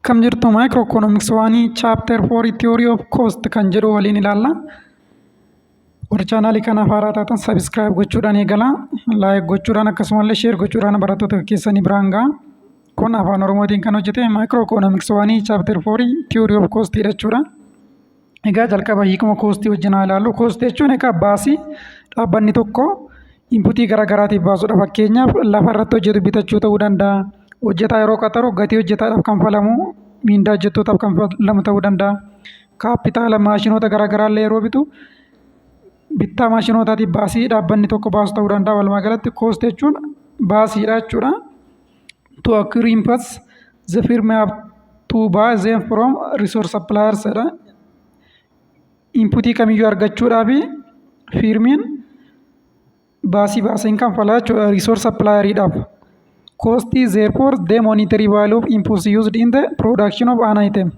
Akkam jirtu Microeconomics waanii Chapter 4 Theory of Cost kan jedhu waliin ilaalla. Warra chaanaalii kanaaf haaraa taatan subscribe gochuudhaan eegala. Like gochuudhaan akkasumallee share gochuudhaan barattoota keessanii biraan ga'a. Kun afaan Oromootiin kan hojjete Microeconomics waanii Chapter 4 Theory of Cost jechuudha. Egaa jalqaba hiikuma cost wajjin haa ilaallu. Cost jechuun egaa baasii dhaabbanni tokko inputii garaagaraatiif baasudha. Fakkeenyaaf lafa irratti hojjetu bitachuu ta'uu danda'a. Hojjetaa yeroo qaxaru gatii hojjetaadhaaf kanfalamu miindaa hojjettootaaf kanfalamu ta'uu danda'a. Kaapitaala maashinoota garaagaraa illee yeroo bitu bittaa maashinootaatiif baasii dhaabbanni tokko baasu ta'uu danda'a. Walumaa galatti cost jechuun baasiidha jechuudha. To acquire inputs the firm have to buy them from resource suppliers jedha. Inputii kamiyyuu argachuudhaaf firmiin baasiin kanfalaa jechuudha resource supplieridhaaf. Cost is therefore the monetary value of inputs used in the production of an item.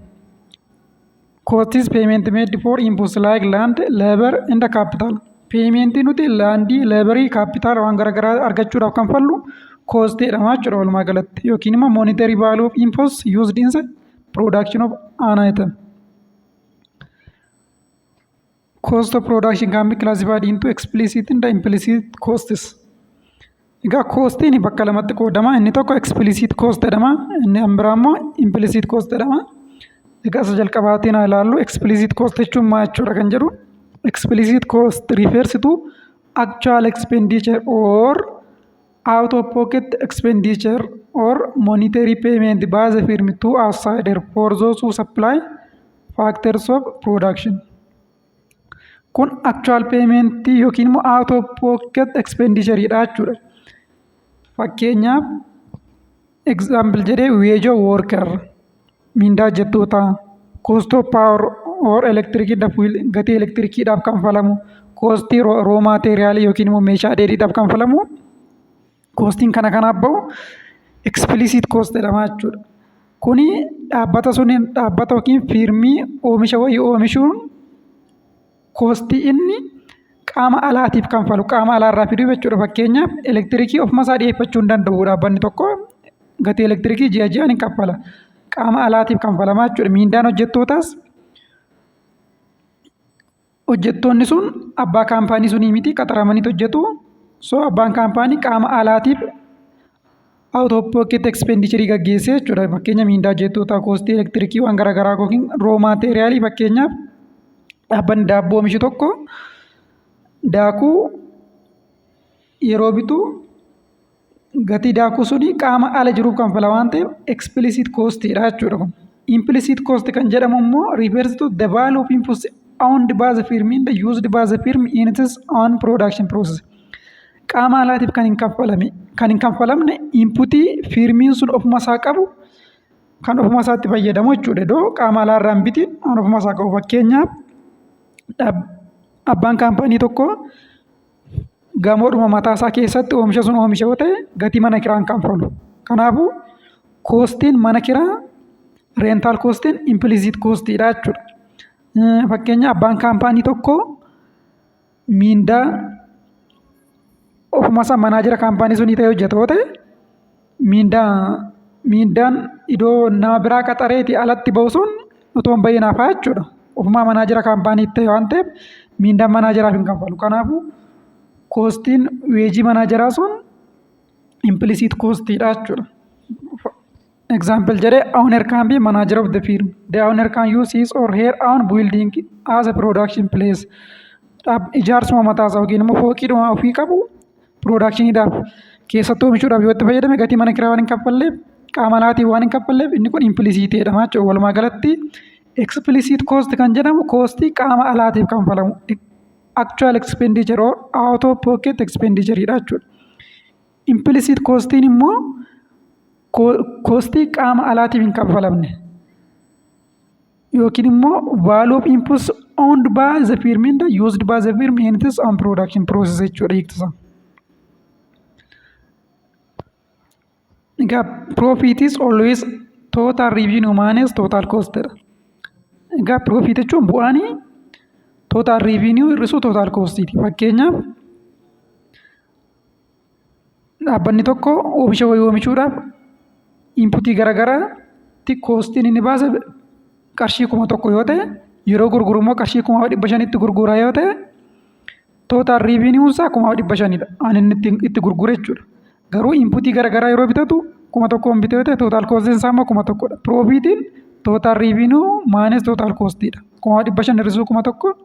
Cost is payment made for inputs like land, labor, and capital. Payment nuti landii, laborii, capital waan garaagaraa argachuudhaaf kanfallu cost jedhama jechuudha walumaa galatti. Yookiin immoo monetary value of inputs used in the production of an item. Cost of production can be classified into explicit and implicit costs. Egaa coostiin bakka lamatti qoodama. Inni tokko explicit cost jedhama. Inni biraa immoo implicit cost jedhama. Egaa isa jalqabaatiin haa ilaallu. Explicit cost jechuun maal jechuudha kan jedhu. Explicit cost refers to actual expenditure or out of pocket expenditure or monetary payment by the firm to outsider for those who supply factors of production. Kun actual payment yookiin immoo out of pocket expenditure dha jechuudha. Fakkeenyaaf example jedhee wage of worker miindaa hojjettootaa, cost of power or electric gatii elektirikiidhaaf kanfalamu, cost raw material yookiin immoo meeshaa dheedhiidhaaf kanfalamu costiin kanaaf bahu explicit cost jedhama jechuudha. Kuni dhaabbata yookiin firmii oomisha wayii oomishuun costii inni qaama alaatiif kanfalu qaama alaarraa fiduu jechuudha. Fakkeenyaaf elektirikii ofuma isaa dhiyeeffachuu hin danda'u dhaabbanni tokko gatii elektirikii ji'a ji'aan hin kaffala. Qaama alaatiif kanfalamaa jechuudha. Miindaan hojjettootaas hojjettoonni sun abbaa kaampaanii sunii miti qaxaramanii hojjetu. So abbaan kaampaanii qaama alaatiif out of pocket expenditure gaggeessee jechuudha. Fakkeenya miindaa hojjettootaa koostii elektirikii waan garaagaraa yookiin raw material fakkeenyaaf dhaabbanni daabboo oomishu tokko daakuu yeroo bitu gatii daakuu suni qaama ala jiruuf kanfala waan ta'eef explicit cost dha jechuudha. Implicit cost kan jedhamu immoo refers to the value of inputs owned by the firm and used by the firm in its own production process. Qaama alaatiif kan hin kanfalamne inputii firmiin sun ofuma isaa qabu kan ofuma isaatti fayyadamu jechuudha. Iddoo qaama alaarraa hin bitiin ofuma isaa qabu. Fakkeenyaaf abbaan kaampaanii tokko gamoodhuma mataa isaa keessatti oomisha sun oomisha yoo ta'e gatii mana kiraan kanfalu. Kanaafuu koostiin mana kiraa rental koostiin implicit koostidha jechuudha. Fakkeenya abbaan kaampaanii tokko miindaa ofuma isaa manaajira kaampaanii sunii ta'e hojjeta yoo ta'e miindaan iddoo nama biraa qaxareeti alatti bahu sun otoo hin bahin hafaa jechuudha. Ofumaa manaajira kaampaanii ta'e waan ta'eef miindaan manaajiraaf hin kanfalu. Kanaafuu koostiin weejii manaajiraa sun implicit koostidha jechuudha. Example jedhee owner can be manager of the firm. The owner can use his or her own building as a production place. Ijaarsuma mataa isaa yookiin immoo fooqiidhuma ofii qabu productioniidhaaf keessattuu oomishuudhaaf yoo itti fayyadame gatii mana kiraa waan hin kaffalleef qaama alaatiin waan hin kaffalleef inni kun implicit jedhama jechuudha. Walumaa galatti explicit cost kan jedhamu coostii qaama alaatiif kanfalamu actual expenditure or out of pocket expenditure dha jechuudha. Implicit costiin immoo coostii qaama alaatiif hin kanfalamne yookiin immoo value of inputs owned by the firm and used by the firm in its own production process jechuudha hiiktisa. Egaa profit is always total revenue minus total cost dha. Egaa profit jechuun bu'aanii total revenue hir'isu total costiiti. Fakkeenyaaf dhaabbanni tokko oomisha wayii oomishuudhaaf inputii garaagaraa kanatti koostiin inni baase qarshii 1,000 yoo ta'e yeroo gurguru immoo qarshii 500 gurguraa yoo ta'e tootaal riiviiniiwwan isaa 500 ani inni itti gurgure jechuudha. Garuu inputii garaagaraa yeroo bitatu 1,000 bitee yoo ta'e tootaal koostiin isaa immoo 1,000dha. Piroofiitiin tootaal riiviiniiwwan maanis tootaal koostiidha. 500 hir'isuu 1,000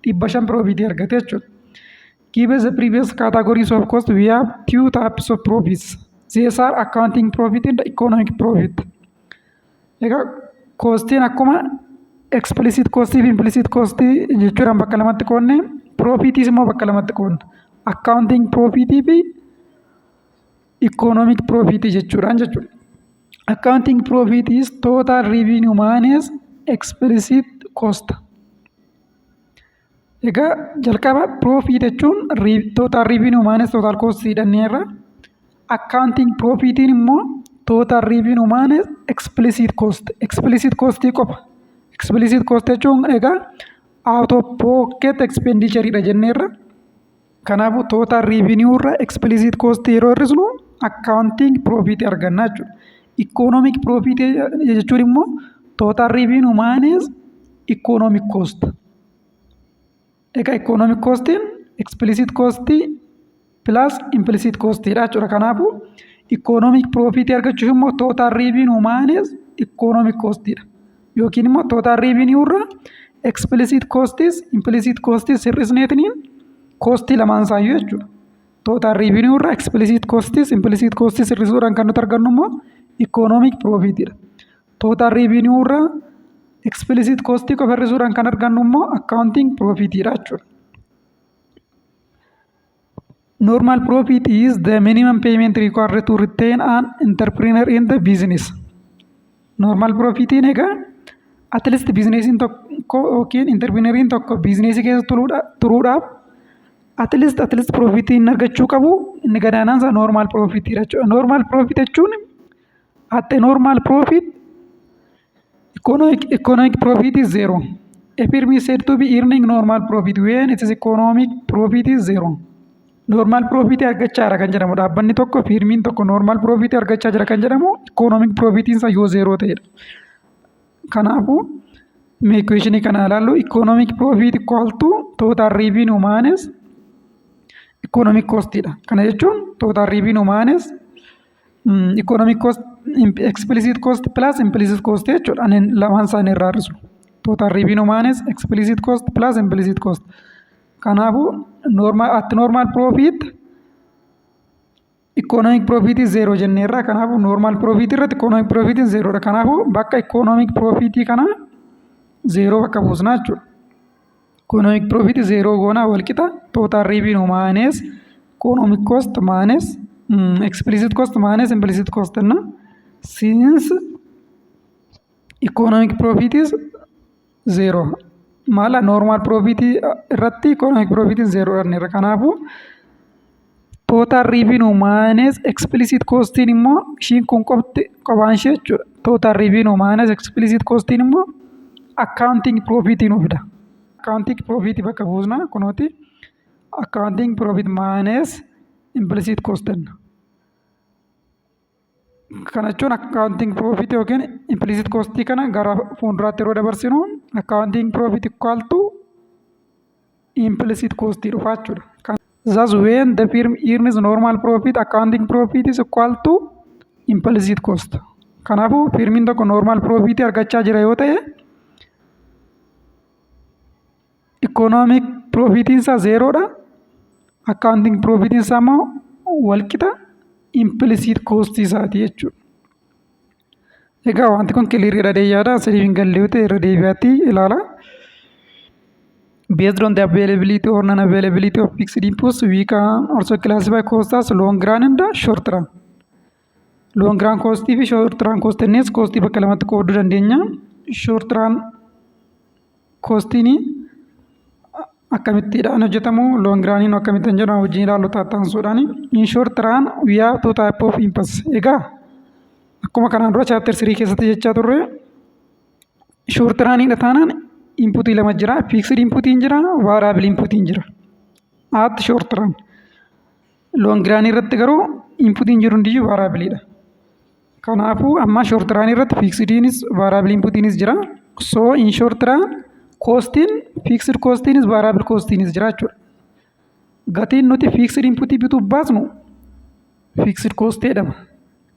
500 piroofiitii argate jechuudha. Given the previous categories of cost, we have two types of profits. These are accounting profit and economic profit. Egaa koostiin akkuma explicit cost fi implicit cost jechuudhaan bakka lamatti qoodne, profitis immoo bakka lamatti qoodna. Accounting profit fi economic profit jechuudhaan jechuudha. Accounting profit is total revenue minus explicit cost. Egaa jalqaba profit jechuun total revenue minus total cost jedhaneerra. Accounting profitiin immoo total revenue minus explicit cost. Explicit cost qofa. Explicit cost jechuun egaa out of pocket expenditure dha jenneerra. Kanaafuu total revenue irra explicit cost yeroo hir'isnu accounting profit arganna jechuudha. Economic profit jechuun immoo total revenue minus economic cost. Egaa economic costiin explicit cost plus implicit cost dha jechuudha. Kanaafuu economic profit argachuuf immoo total revenue minus economic cost dha. Yookiin immoo total revenue irra explicit costis implicit costis hir'isneetiniin cost lamaan isaayyuu jechuudha. Total revenue irra explicit costis implicit costis hir'isuudhaan kan nuti argannu immoo economic profit dha. Total revenue irra explicit cost qofa hir'isuudhaan kan argannu immoo accounting profit dha jechuudha. Normal profit is the minimum payment required to retain an entrepreneur in the business. Normal profit egaa at least businessiin tokko yookiin entrepreneurin tokko businessii keessa turuudhaaf at least profitiin argachuu qabu inni gadaanaan isaa normal profit dha jechuudha. Normal profit jechuun at a normal profit economic profit is zero. A firm is said to be earning normal profit when its economic profit is zero. Normal profit argachaa jira kan jedhamu dhaabbanni tokko firmiin tokko normal profit argachaa jira kan jedhamu economic profitiin isaa yoo zero ta'edha. Kanaafuu mee equationii kana ilaallu economic profit equal to total revenue minus economic cost dha. Kana jechuun total revenue minus economic cost explicit cost plus implicit cost jechuudha. Ani lamaan isaanii irraa hir'isu. Total revenue minus explicit cost plus implicit cost. Kanaafuu normal profit economic profit is zero jenneerra. Kanaafuu normal profit irratti economic profit is zero dha. Kanaafuu bakka economic profit kana zero bakka buusna jechuudha. Economic profit zero goona walqixa total revenue minus economic cost minus explicit cost minus implicit cost na since economic profit is zero mala normal profit irratti economic profit is zero arneerra. Kanaafuu total revenue minus explicit costiin immoo ishiin kun qophaan ishee jechuudha. Total revenue minus explicit costiin immoo accounting profitiin ofidha. Accounting profit bakka buusna kunooti accounting profit minus implicit cost jenna. Kana jechuun accounting profit yookiin implicit cost kana gara fuulduraatti yeroo dabarsinu accounting profit equal to implicit cost dhufa jechuudha. Thus when the firm earns normal profit, accounting profit is equal to implicit cost. Kanaafuu firmiin tokko normal profit argachaa jira yoo ta'e economic profitiin isaa zeroodha. Accounting profitiin isaa immoo walqixa implicit cost isaati jechuudha. Egaa wanti kun clear dha yaada asii hin galle yoo ta'e irra deebi'aatti ilaala. Based on the availability or non-availability of fixed inputs, we can also classify costs as long run and short run. Long run cost fi short run cost innis cost bakka lamatti qooduu dandeenya. Short run costiin akkamittidhaan hojjetamu long runiin akkamittiin jedhamu wajjin ilaallu taataansuudhaan. In short run we have two type of inputs. Egaa akkuma kanaan dura chapter 3 keessatti jechaa turre short runiidha taanaan inputii lama jira. Fixed inputiin jira, variable inputiin jira. At short run. Long run irratti garuu inputiin jiru hundiyyuu variableedha. Kanaafuu amma short run irratti fiiksidiinis variable inputiinis jira. So in short run koostiin fixed koostiin variable koostiin jira jechuudha. Gatiin nuti fixed inputii bituuf baasnu fixed cost jedhama.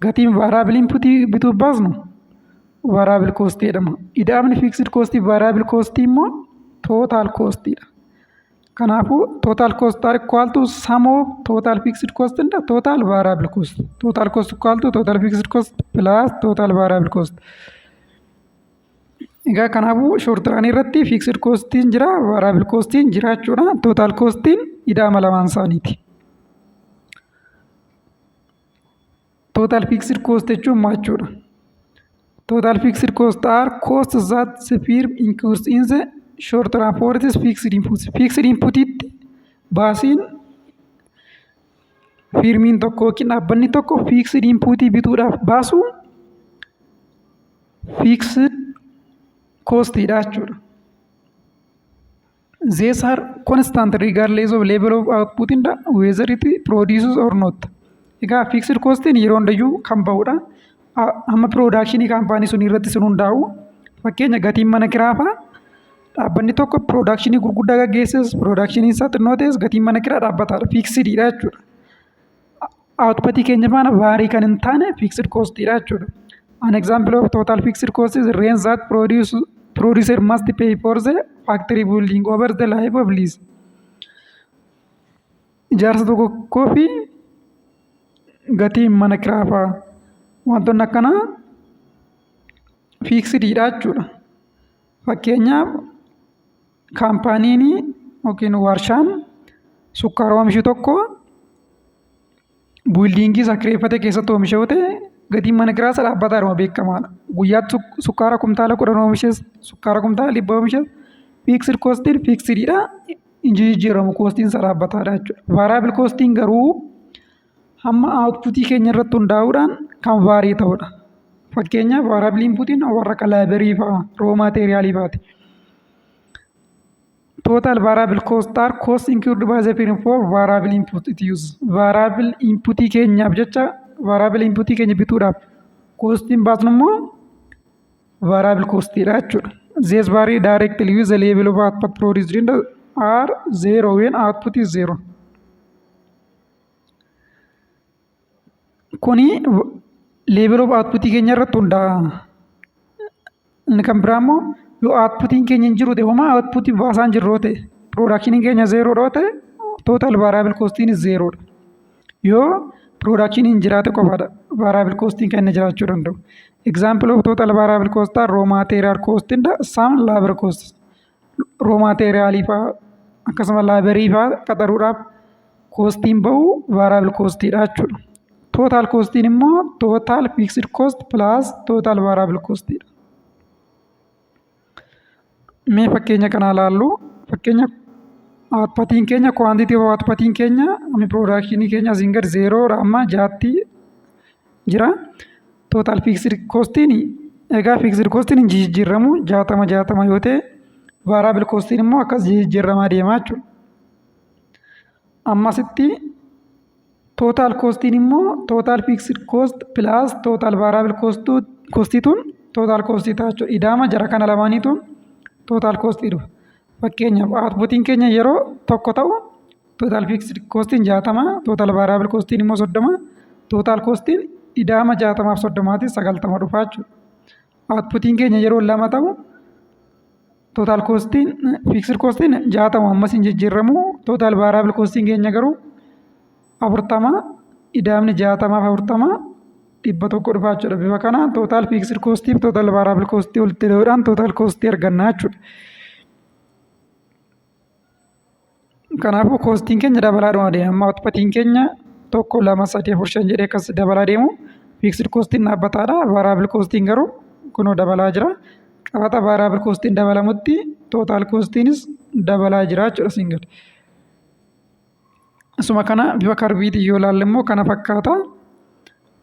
Gatiin variable inputii bituuf baasnu variable cost jedhama. Ida'amni fixed cost variable cost immoo total costidha. Kanaafuu total cost are equal to sum of total fixed cost and total variable cost. Total cost equal to total fixed cost plus total variable cost. Egaa kanaafuu short run irratti fixed costiin jira, variable costiin jira jechuudha. Total costiin ida'ama lamaan isaaniiti. Total fixed cost jechuun maal jechuudha? Total fixed cost are costs that the firm incurs in the short run for its fixed inputs. Fixed inputitti baasiin firmiin tokko yookiin dhaabbanni tokko fixed inputii bituudhaaf baasu fixed costidha jechuudha. These are constant regardless of level of output in the whether it produces or not. Egaa fixed costiin yeroo hundayyuu kan bahudha. Amma production kaampaanii sun irratti sun hundaa'u. Fakkeenya gatiin mana kiraa fa'a dhaabbanni tokko production gurguddaa gaggeesses production isaa xinnoo ta'es gatiin mana kiraa dhaabbataadha. Fixedidha jechuudha. Output keenya faana vaarii kan hin taane fixed costidha jechuudha. An example of total fixed cost is rent that producer must pay for the factory building over the life of lease. Ijaarsa tokkoo fi gatiin mana kiraa fa'a wantoonni akkanaa fixedidha jechuudha. Fakkeenyaaf kaampaaniin yookiin warshaan sukkaara oomishu tokko biildiingii isaa kireeffate keessatti oomisha yoo ta'e gatiin mana kiraa isa dhaabbataadhuma beekamaadha. Guyyaatti sukkaara kumtaala 10 oomishes sukkaara kumtaala 100 oomishes fixed costiin fixedidha. Hin jijjiiramu koostiin isa dhaabbataadha jechuudha. Variable costiin garuu hamma outputii keenya irratti hundaa'uudhaan kan vaarii ta'udha. Fakkeenyaaf variable inputiin warra akka laabirii fa'a raw materiaalii fa'aati. Total variable cost are costs incurred by the firm for variable input it use. Variable inputii keenyaaf jecha variable inputii keenya bituudhaaf koostiin baasnu immoo variable costidha jechuudha. These vary directly with the level of output produced in the are zero when output is zero. Kuni level of output keenya irratti hundaa'a. Inni kan biraa immoo yoo outputiin keenya hin jiru ta'e homaa outputii baasaa hin jirru ta'e productioniin keenya zeeroodha ta'e total variable costiin zeeroodha. Yoo productioniin jiraate qofaadha variable costiin kan inni jiraachuu danda'u. Example of total variable cost are raw material cost and some labor costs. Raw materialii fa'aa akkasuma laabirii fa'aa qaxaruudhaaf koostiin bahu variable costidha jechuudha. Total costiin immoo total fixed cost plus total variable costidha. Mee fakkeenya kana ilaallu fakkeenya outputiin keenya quantity of outputiin keenya ami production keenya asiin gad zeeroodha amma jaatti jira. Total fixed costiin egaa fixed costiin hin jijjiiramu 60 yoo ta'e variable costiin immoo akkas jijjiiramaa deemaa jechuudha. Ammasitti total costiin immoo total fixed cost plus total variable costituun total costii ta'a jechuudha. Ida'ama jara kana lamaaniituun total cost dhufa. Fakkeenyaaf outputiin keenya yeroo tokko ta'u total fixed costiin 60, total variable costiin immoo 30, total costiin ida'ama 60 fi 30 90 dhufa jechuudha. Outputiin keenya yeroo lama ta'u total costiin fixed costiin 60 ammas hin jijjiiramu, total variable costiin keenya garuu 40 ida'amni 60 fi 40 100 dhufa jechuudha. Bifa kana total fixed costii fi total variable costii walitti hidhuudhaan total costii argannaa jechuudha. Kanaafuu koostiin keenya dabalaadhuma deema. Outputiin keenya 1 2 3 4 5 jedhee akkas dabalaa deemu. Fixed costiin dhaabbataadha. Variable costiin garuu kunoo dabalaa jira. Qabata variable costiin dabalamutti total costiinis dabalaa jira jechuudha single. Asuma kana bifa karbiitii yoo ilaalle immoo kana fakkaata.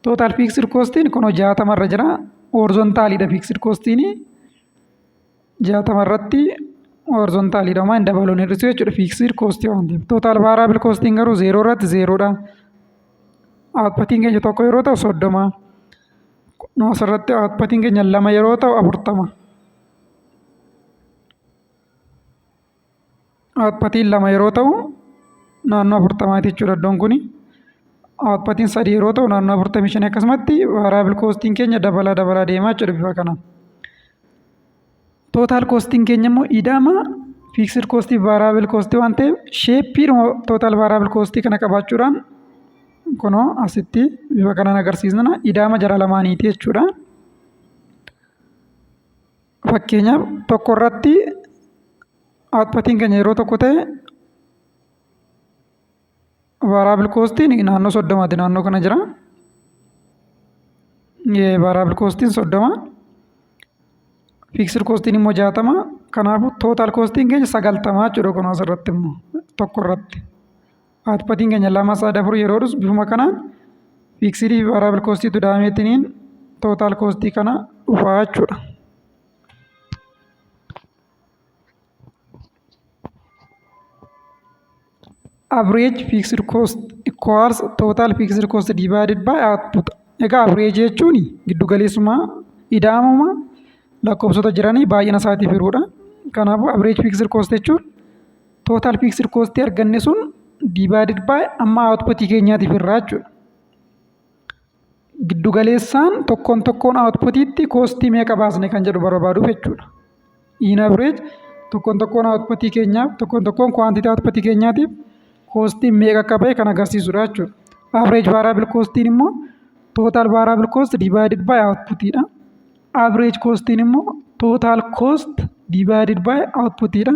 Total fixed costiin kunoo 60 irra jira. Horizontaalidha fixed costiin 60 irratti horizontaalidha waan dabaluun hir'isu jechuudha fixed costii waan ta'eef. Total variable costiin garuu 0 irratti 0dha. Outputiin keenya tokko yeroo ta'u 30. nu asirratti outputiin keenya 2 yeroo ta'u 40. Outputiin 2 yeroo ta'u naannoo 40 jechuudha iddoon kuni. Outputiin 3 yeroo ta'u naannoo 45 akkasumatti variable costiin keenya dabalaa deemaa jechuudha bifa kanaan. Total costiin keenya immoo ida'ama fixed cost variable cost waan ta'eef shape total variable cost kana qabaachuudhaan kunoo asitti bifa kanaan agarsiisna ida'ama jara lamaaniiti jechuudha. Fakkeenyaaf tokko irratti outputiin keenya yeroo tokko ta'e variable costiin naannoo 30 naannoo kana jira. Variable costiin 30. Fixed costiin immoo 60. Kanaafuu total costiin keenya 90 jechuudha kun asirratti immoo tokko irratti. Outputiin keenya 2 3 4 yeroo dhufu bifuma kanaan fixed variable costiitu daameetiniin total costii kana dhufaa jechuudha. Average fixed cost equals total fixed cost divided by output. Egaa average jechuun giddu galeessummaa ida'amuma lakkoofsota jiranii baay'ina isaatiif hiruudha. Kanaafuu average fixed cost jechuun total fixed cost arganne sun divided by amma output keenyaatiif irraa jechuudha. Giddu galeessaan tokkoon outputiitti costii meeqa baasne kan jedhu barbaaduuf jechuudha. In average tokkoon output keenyaaf tokkoon quantity output keenyaatiif costiin meeqa akka ba'e kan agarsiisudha jechuudha. Average variable costiin immoo total variable cost divided by outputidha. Average costiin immoo total cost divided by outputidha.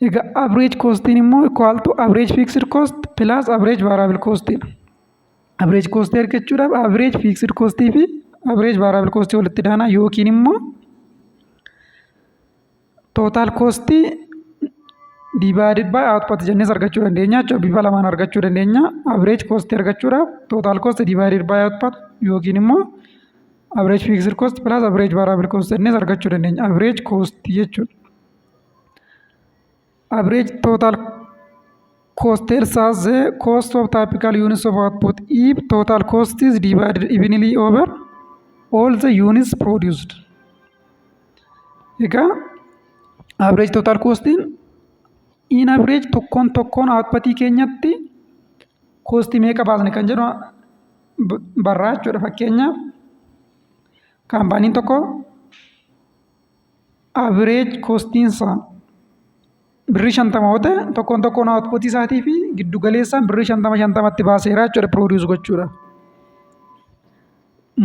Egaa average costiin immoo equal to average fixed cost plus average variable costidha. Average cost argachuudhaaf average fixed costii fi average variable cost walitti daana yookiin immoo total cost divided by output jennees argachuu dandeenya jechuudha. Bifa lamaan argachuu dandeenya. Average cost argachuudhaaf total cost divided by output yookiin immoo average fixed cost plus average variable cost jennees argachuu dandeenya. Average cost jechuudha. Average total cost tells us the cost of typical units of output if total cost is divided evenly over all the units produced. Egaa average total costiin in average tokkoon outputii keenyatti costii meeqa baasne kan jedhu barraa jechuudha. Fakkeenyaaf kaampaaniin tokko average costiinsa birrii 50 yoo ta'e tokkoon outputii isaatii fi giddu galeessaan birrii 50 baaseera jechuudha produce gochuudha.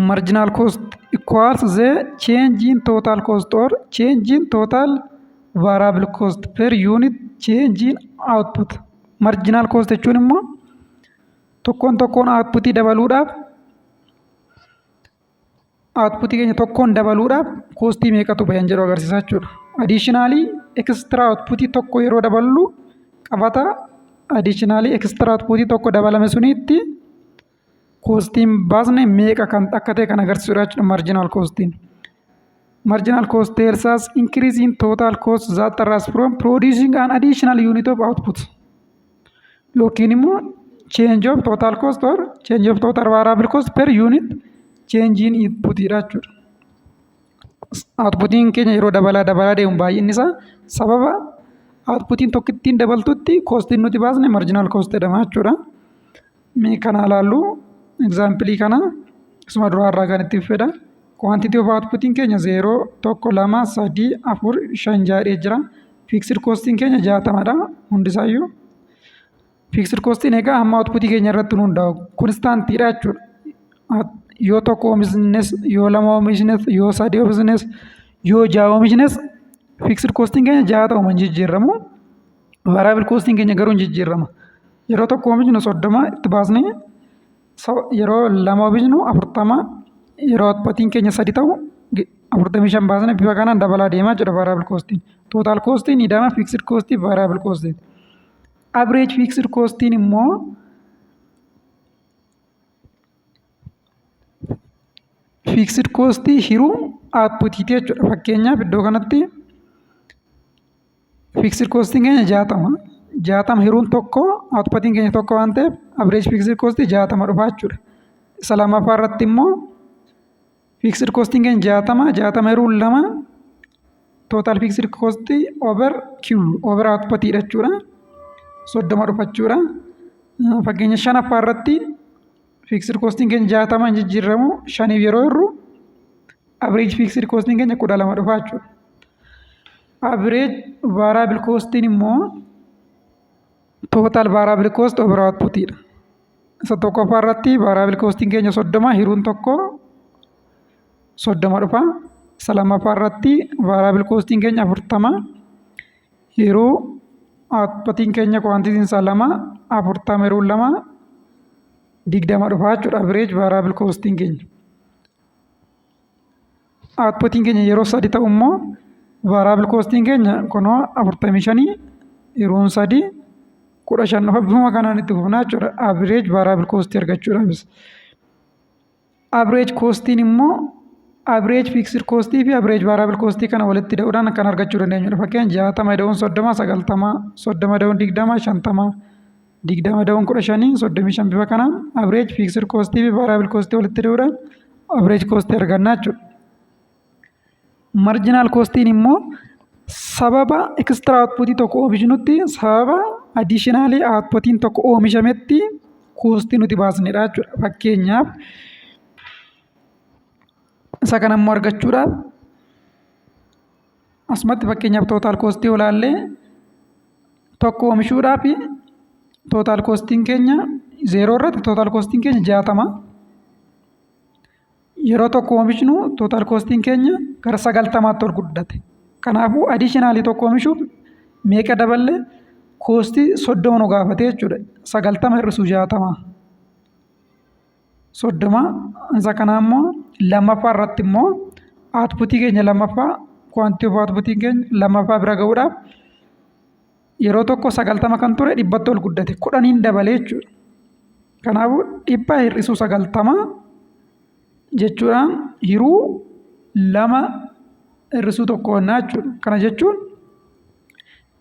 Marginal cost equals the change in total cost or change in total variable cost per unit change in output. Marginal cost jechuun immoo tokkoon outputii dabaluudhaaf outputii keenya tokkoon dabaluudhaaf costii meeqatu bayan jedhu agarsiisa jechuudha. Additionally extra outputii tokko yeroo daballu qabata additionally extra outputii tokko dabalame sunitti costiin baasne meeqa kan akka ta'e kan agarsiisudha jechuudha marginal costiin. Marginal cost tells us increase in total cost that arises from producing an additional unit of output. Yookiin immoo change of total cost or change of total variable cost per unit change in inputidha jechuudha. Outputiin keenya yeroo dabalaa deemu baay'inni isaa sababa outputiin tokkittiin dabaltutti costiin nuti baasne marginal cost jedhama jechuudha. Mee kana ilaallu example kana isuma duraarraa kan itti fedha. Quantity of outputiin keenya 0 1 2 3 4 5 jaadhee jira. Fixed costiin keenya 60dha hundisaayyuu. Fixed costiin egaa hamma outputii keenya irratti hundaa'u constantidha jechuudha. Yoo tokko oomishnes yoo lama oomishnes yoo sadii oomishnes yoo ja'a oomishnes fixed costiin keenya 60 hin jijjiiramu. Variable costiin keenya garuu hin jijjiirama. Yeroo tokko oomishnu 30 itti baasne yeroo lama oomishnu 40 yeroo outputiin keenya 3 ta'u 45 baasne bifa kanaan dabalaa deemaa jira variable costiin. Total costiin ida'ama fixed costii variable costiin. Average fixed costiin immoo fixed costii hiruu outputiiti jechuudha. Fakkeenyaaf iddoo kanatti fixed costiin keenya 60 hiruun tokko outputiin keenya 1 waan ta'eef average fixed costii 60 dhufa jechuudha. Isa lammaffaa irratti immoo Fixed costing keenya 60 yeroo 2 total fixed cost over Q over output jechuudha. 30 dhufa jechuudha. Fakkeenya 5 irratti fixed costing keenya 60 jijjiiramu 5 yeroo irru average fixed costing keenya 12 dhufa jechuudha. Average variable cost immoo total variable cost over output dha. Isa tokkoffaa irratti variable costing keenya 30 hiruun tokko 30 dhufa. Isa lammaffaa irratti variable costing keenya 40 hiruu outputiin keenya quantitiin isaa 2 40 hiruu 2 20 dhufa jechuudha. Average variable costing keenya. Outputiin keenya yeroo 3 ta'u immoo variable costing keenya kunoo 45 hiruun 3 15 dhufa. Bifuma kanaan itti fufnaa jechuudha. Average variable cost argachuudhaafis. Average costing immoo average fixed cost fi average variable cost kana walitti hidhuudhaan kan argachuu dandeenyudha. Fakkeenya 60 da'uun 30 90 30 da'uun 20 50 20 da'uun 15 35 bifa kanaan average fixed cost fi variable cost walitti hidhuudhaan average cost argannaa jechuudha. Marginal costing immoo sababa extra output tokko oomishnutti sababa additional output tokko oomishametti cost nuti baasnedha jechuudha. Fakkeenyaaf isa kana immoo argachuudhaaf asumatti fakkeenyaaf total cost olaallee tokko oomishuudhaaf total costing keenya 0 irratti total costing keenya 60 yeroo tokko oomishnu total costing keenya gara 90tti ol guddate. Kanaafuu additional tokko oomishuuf meeqa daballe cost 30 nu gaafate jechuudha. 90 hir'isuu 60 30 isa kana immoo lammaffaa irratti immoo output keenya lammaffaa quantity of output keenya lammaffaa bira ga'uudhaaf yeroo tokko 90 kan ture 100tti ol guddate 10 dabalee jechuudha. Kanaafuu 100 hir'isuu 90 jechuudhaan hiruu 2 hir'isuu tokko onnaa jechuudha. Kana jechuun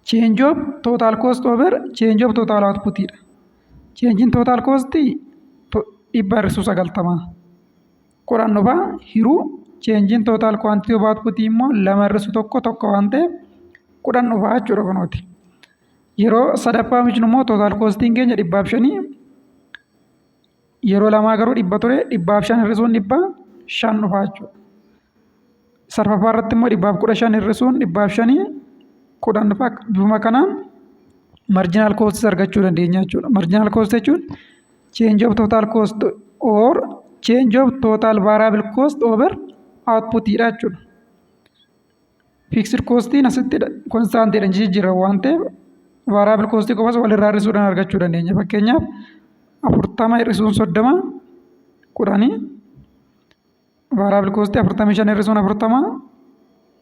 change of total cost over change of total output dha. Change in total cost 100 hir'isuu 90 10 dhufa hiruu change in total quantity of output immoo 2 hir'isuu tokko waan ta'eef 10 dhufa jechuudha kunooti. Yeroo sadaffaa oomishnu immoo total costing keenya 500 yeroo lamaa garuu 100 ture 500 hir'isuun 500 dhufa jechuudha. Sarfaffaa irratti immoo 15 hir'isuun 500 10 dhufa. Bifuma kanaan marginal cost argachuu dandeenya jechuudha. Marginal cost jechuun change of total cost or change of total variable cost over output dha jechuudha. Fixed cost asitti constant dha jijjiirama waan ta'eef variable cost qofas walirraa hir'isuudhaan argachuu dandeenya. Fakkeenyaaf 40 hir'isuun 30 10 variable cost 45 hir'isuun 40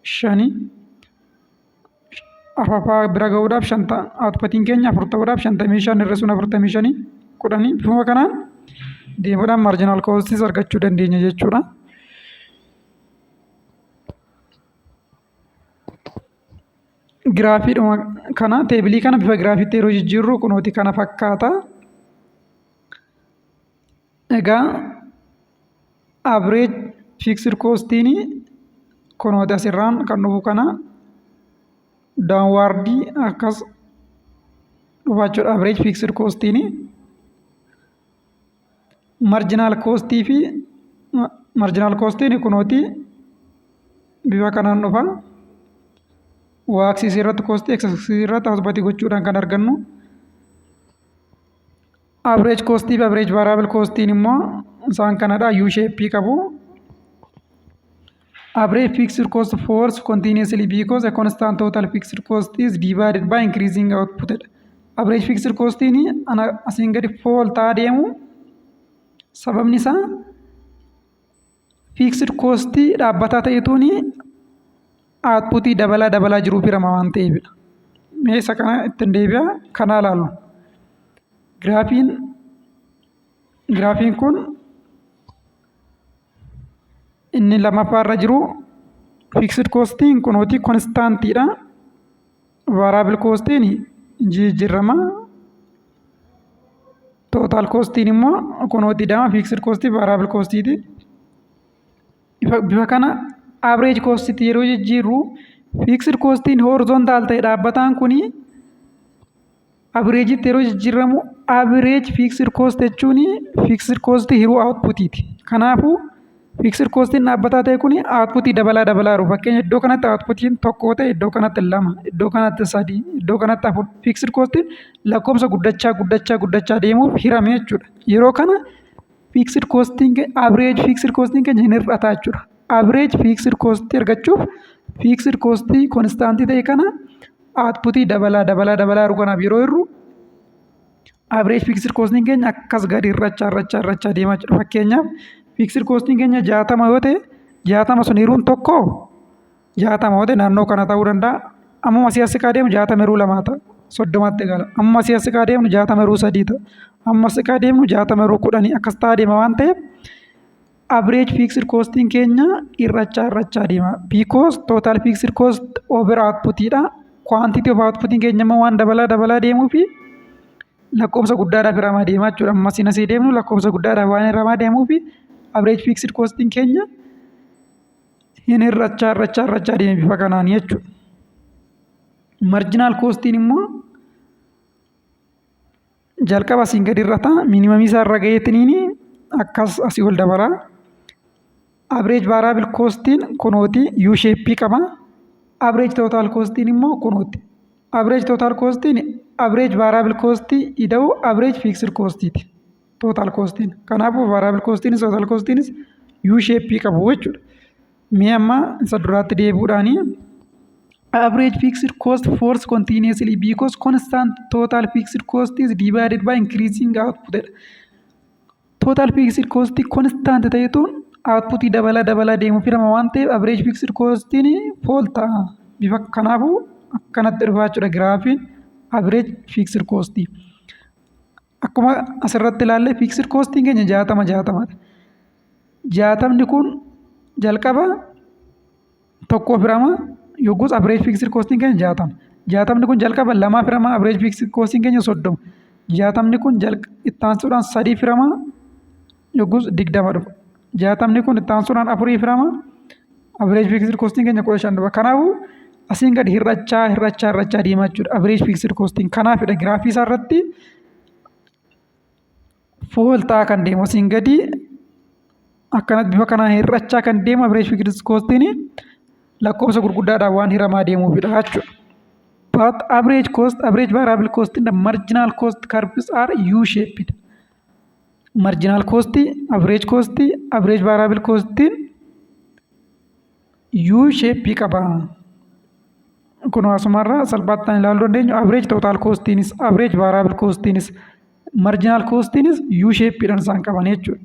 5 arfaffaa bira ga'uudhaaf 50 outputiin keenya 4 ta'uudhaaf 55 hir'isuun 45 10 bifuma kanaan deemuudhaan marginal cost argachuu dandeenya jechuudha. Giraafiidhuma kana teebilii kana bifa giraafiitti yeroo jijjiirru kunooti kana fakkaata. Egaa average fixed costiin kunooti asirraan kan dhufu kana downward akkas dhufa jechuudha. Average fixed costiin marginal costiin kunooti bifa kanaan dhufa. Waaksisii irratti cost x irratti asubatti gochuudhaan kan argannu. Average cost fi average variable costiin immoo isaan kanadha. U shape qabu. Average fixed cost falls continuously because a constant total fixed cost is divided by increasing output. Average fixed costiin asiin gadi fall ta'aa deemu sababni isaa fixed cost dhaabbataa ta'etuun output dabalaa jiruuf hirama waan ta'eefidha. Mee isa kana ittiin deebi'a kana ilaallu. Giraafiin kun inni lammaffaa irra jiru fixed costiin kunooti constantidha. Variable costiin jijjiirama. Total costiin immoo kunooti dama fixed cost variable costiiti. bifa kana average cost yeroo jijjiirru fixed costiin horizontal ta'e dhaabbataan kuni average yeroo jijjiiramu average fixed cost jechuun fixed cost hiruu outputiiti. Kanaafuu fixed costiin dhaabbataa ta'e kuni outputii dabalaa jiru. Fakkeenya iddoo kanatti outputiin tokko ta'e iddoo kanatti 2, iddoo kanatti 3, iddoo kanatti 4. Fixed costiin lakkoofsa guddachaa deemuuf hirame jechuudha. Yeroo kana fixed costiin average fixed costiin keenya hin hir'ata jechuudha. Average fixed cost argachuuf fixed costii constantii ta'e kana outputii dabalaa jiru kanaaf yeroo hir'u average fixed costiin keenya akkas gadi irrachaa deemaa jechuudha. Fakkeenyaaf fixed costiin keenya 60 yoo ta'e 60 sun hiruun tokko 60 yoo ta'e naannoo kana ta'uu danda'a. Ammuma siyaasa deemu 60 hiruu 2 ta'a. 30tti gala. Amma siyaasa deemu 60 hiruu 3 ta'a. Amma siyaasa deemu 60 hiruu 10 akkas ta'aa deema waan ta'eef average fixed costiin keenya irrachaa deema. Because total fixed cost over outputidha. Quantity of outputiin keenya immoo waan dabalaa deemuufi lakkoofsa guddaadhaaf hiramaa deemaa jechuudha. Amma sinasii deemnu lakkoofsa guddaadhaaf waan hiramaa deemuufi average fixed costiin keenya hin irrachaa deema bifa kanaan jechuudha. Marginal costiin immoo jalqaba asiin gadi irrata minimum isaa irra gaheetiniin akkas asii ol dabala. Average variable costiin kunooti U shape qaba. Average total costiin immoo kunooti. Average total costiin average variable costii ida'u average fixed costiiti. Total costiin. Kanaafuu variable costiinis total costiinis U shape qabu jechuudha. Mee amma isa duraatti deebi'uudhaani average fixed cost falls continuously because constant total fixed cost is divided by increasing output. Total fixed cost constant ta'etuun output dabalaa deemuu firama waan ta'eef average fixed costiin fall ta'a. Bifa kanaafuu akkanatti dhufaa jechuudha giraafiin average fixed cost. Akkuma asirratti ilaalle fixed costiin keenya 60. 60 kun jalqaba tokko firama yoggus average fixed costiin keenya 60. 60 kun jalqaba 2 firama average fixed costiin keenya 30. 60 kun ittaansuudhaan 3 firama yoggus 20 dhufa. 60 kun ittaansuudhaan 4 firama average fixed costiin keenya 15 dhufa. Kanaafuu asiin gadi hir'achaa deemaa jechuudha average fixed costiin. Kanaafidha giraafii isaa irratti fall ta'aa kan deemu asiin gadi akkanatti bifa kanaan hir'achaa kan deemu average fixed costiin lakkoofsa gurguddaadhaan waan hiramaa deemuufidha jechuudha. But average variable cost and the marginal cost curves are U-shaped. Marginal cost, average variable cost U-shape qaba. Kun asumarraa salphaatti ilaaluu dandeenyu average total costiinis average variable costiinis marginal costiinis U-shapeedhaan isaan qaban jechuudha.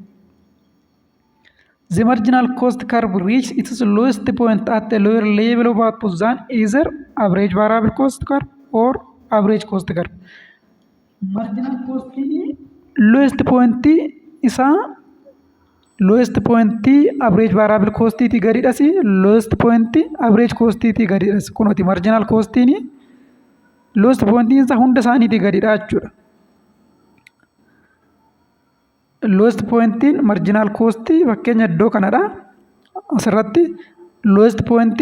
The marginal cost curve reaches its lowest point at a lower level of output than either average variable cost curve or average cost curve. Marginal cost lowest point isaa lowest point average variable cost ti gadidhas lowest point average cost ti gadidhas. Kunooti marginal cost lowest point isaa hunda isaaniiti gadidha jechuudha. Lowest point marginal cost fakkeenya iddoo kanadha. Asirratti lowest point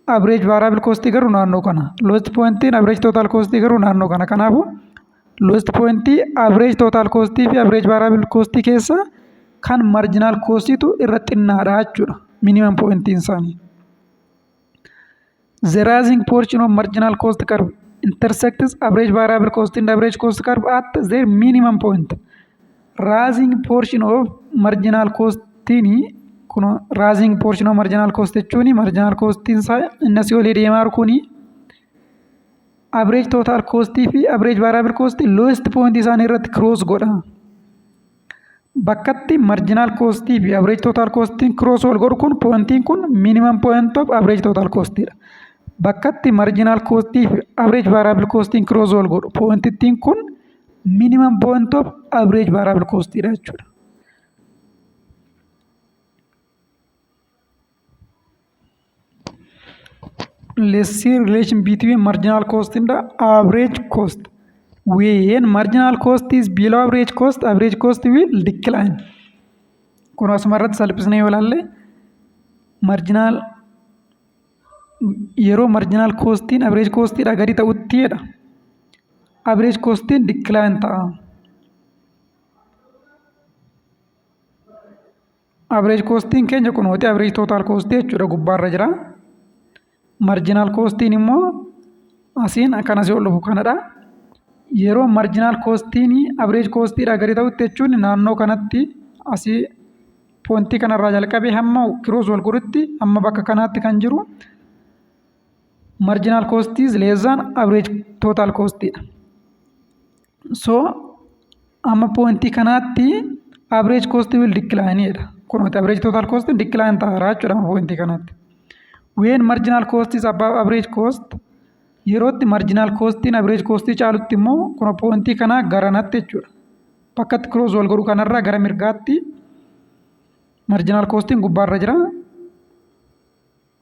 average variable cost garuu naannoo kana. Lowest point average total cost garuu naannoo kana. Kanaafuu lowest point average total cost fi average variable cost keessa kan marginal cost tu irra xinnaadha jechuudha. Minimum point isaanii. The rising portion of marginal cost curve intersects average variable cost and average cost curve at their minimum point. Rising portion of marginal cost kun rising portion of marginal cost jechuun marginal cost isaa inni si olii deemaa kuni average total cost fi average variable cost lowest point isaanii irratti cross godha. Bakkatti marginal cost fi average total cost cross wal godhu kun pointiin kun minimum point of average total cost dha. Bakkatti marginal cost fi average variable cost cross wal godhu pointiin kun minimum point of average variable cost dha jechuudha. Let's see relation between marginal cost and the average cost. When marginal cost is below average cost will decline. Kun asumarratti salphisnee yoo ilaalle marjinaal yeroo marjinaal koostiin average koostiidhaa gadi ta'uttidha. Average koostiin decline ta'a. Average koostiin keenya kunuuti average total koostii jechuudha gubbaarra jira. Marjinaal koostiin immoo asiin akkanas yoo dhufu kanadha. Yeroo marjinaal koostiin average koostiidhaa gadi ta'utti jechuun naannoo kanatti asii pointii kanarraa jalqabee hamma kiroos wal godhutti hamma bakka kanaatti kan jiru marginal cost is less than average total cost. So amma pointii kanaatti average cost will decline jedha. Kunuuti average total cost decline ta'a jechuudha pointii kanaatti. When marginal cost is above average cost, yerootti marginal costiin average costii caalutti immoo kun pointii kanaa garanatti jechuudha. Bakkatti cross wal godhu kanarraa gara mirgaatti marginal costiin gubbaarra jira.